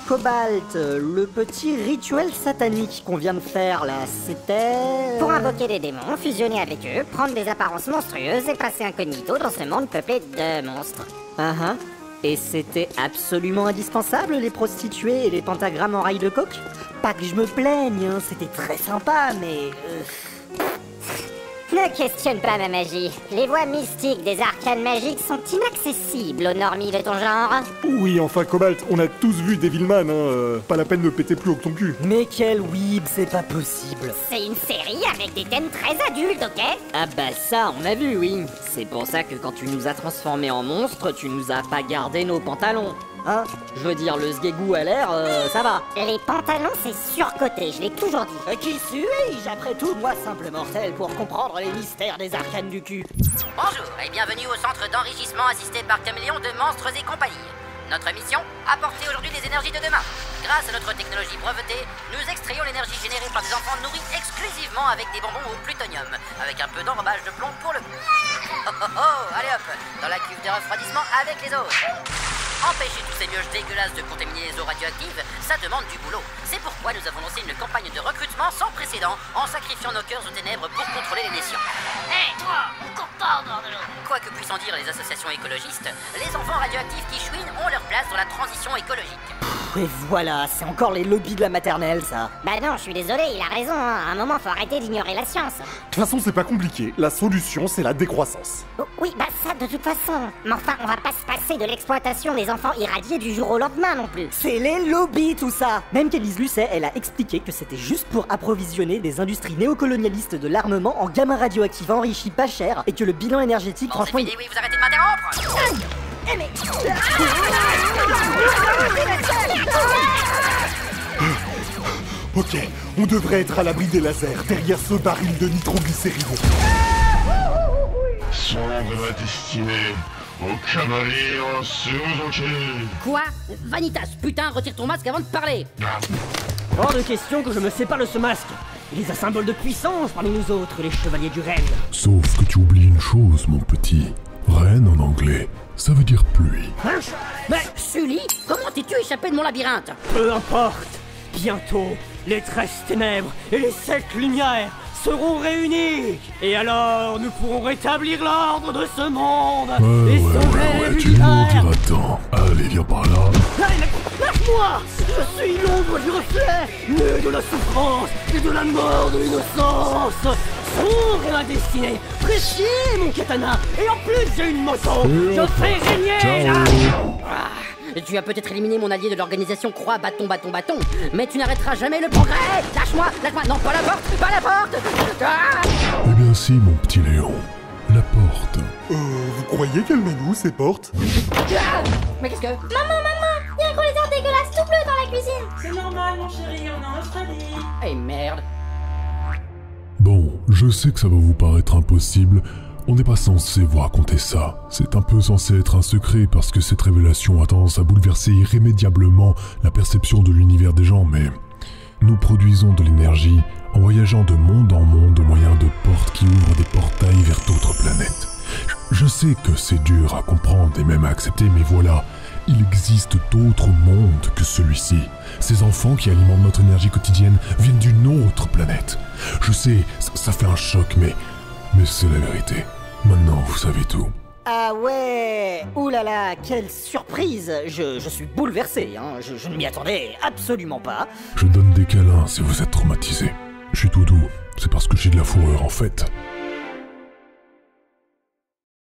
Cobalt, le petit rituel satanique qu'on vient de faire là, c'était... Pour invoquer des démons, fusionner avec eux, prendre des apparences monstrueuses et passer incognito dans ce monde peuplé de monstres. Et c'était absolument indispensable, les prostituées et les pentagrammes en rail de coke? Pas que je me plaigne, hein, c'était très sympa, mais... Ne questionne pas ma magie. Les voies mystiques des arcanes magiques sont inaccessibles aux normies de ton genre. Oui, enfin Cobalt, on a tous vu Devilman, hein, pas la peine de péter plus haut que ton cul. Mais quel weeb, c'est pas possible. C'est une série avec des thèmes très adultes, ok? Ah bah ça, on a vu, oui. C'est pour ça que quand tu nous as transformés en monstres, tu nous as pas gardé nos pantalons. Hein? Je veux dire, le sgegou à l'air, ça va. Les pantalons, c'est surcoté, je l'ai toujours dit. Qui suis-je, après tout, moi, simple mortel, pour comprendre les mystères des arcanes du cul? Bonjour et bienvenue au centre d'enrichissement assisté par Caméléon de Monstres et compagnie. Notre mission, apporter aujourd'hui les énergies de demain. Grâce à notre technologie brevetée, nous extrayons l'énergie générée par des enfants nourris exclusivement avec des bonbons au plutonium, avec un peu d'enrobage de plomb pour le... Allez hop, dans la cuve de refroidissement avec les autres. Empêcher tous ces mioches dégueulasses de contaminer les eaux radioactives, ça demande du boulot. C'est pourquoi nous avons lancé une campagne de recrutement sans précédent en sacrifiant nos cœurs aux ténèbres pour contrôler les nations. Hé, toi, on court pas, bordel. Quoi que puissent en dire les associations écologistes, les enfants radioactifs qui chouinent ont leur place dans la transition écologique. Et voilà, c'est encore les lobbies de la maternelle, ça. Bah non, je suis désolé, il a raison, hein. À un moment, faut arrêter d'ignorer la science. De toute façon, c'est pas compliqué, la solution, c'est la décroissance. Oui, bah ça, de toute façon. Mais enfin, on va pas se passer de l'exploitation des enfants irradiés du jour au lendemain non plus. C'est les lobbies, tout ça. Même qu'Élise Lucet, elle a expliqué que c'était juste pour approvisionner des industries néocolonialistes de l'armement en gamma radioactif enrichi pas cher, et que le bilan énergétique, franchement... C'est fini, oui, vous arrêtez de m'interrompre. Ok, on devrait être à l'abri des lasers, derrière ce baril de nitroglycérine. Sombre ma destinée, au caméléon Suzuki. Quoi? Vanitas, putain, retire ton masque avant de parler. Hors de question que je me sépare de ce masque. Il est un symbole de puissance parmi nous autres, les chevaliers du Rennes. Sauf que tu oublies une chose, mon petit. Reine en anglais, ça veut dire pluie. Hein? Mais, Sully, comment t'es-tu échappé de mon labyrinthe? Peu importe. Bientôt, les 13 ténèbres et les 7 lumières seront réunis. Et alors, nous pourrons rétablir l'ordre de ce monde et sauver tu nous diras tant. Allez, viens par là. Lâche-moi! Je suis l'ombre du reflet, né de la souffrance et de la mort de l'innocence. Sombre est ma destinée, précieux mon katana, et en plus j'ai une moto. Je fais régner la... Tu as peut-être éliminé mon allié de l'organisation Croix Bâton Bâton Bâton, mais tu n'arrêteras jamais le progrès. Lâche-moi, lâche-moi, non, pas la porte, pas la porte. Eh bien si, mon petit Léon. La porte. Vous croyez qu'elle mène où, ces portes? Mais qu'est-ce que... Maman, il y a un gros lézard dégueulasse tout bleu dans la cuisine. C'est normal, mon chéri, on est en Australie. Eh merde. Bon, je sais que ça va vous paraître impossible. On n'est pas censé vous raconter ça. C'est un peu censé être un secret parce que cette révélation a tendance à bouleverser irrémédiablement la perception de l'univers des gens, mais nous produisons de l'énergie en voyageant de monde en monde au moyen de portes qui ouvrent des portails vers d'autres planètes. Je sais que c'est dur à comprendre et même à accepter, mais voilà, il existe d'autres mondes que celui-ci. Ces enfants qui alimentent notre énergie quotidienne viennent d'une autre planète. Je sais, ça fait un choc, mais c'est la vérité. Maintenant, vous savez tout. Ah ouais. Ouh là là, quelle surprise. Je suis bouleversé, hein. Je ne m'y attendais absolument pas. Je donne des câlins si vous êtes traumatisé. Je suis tout doux, c'est parce que j'ai de la fourrure en fait.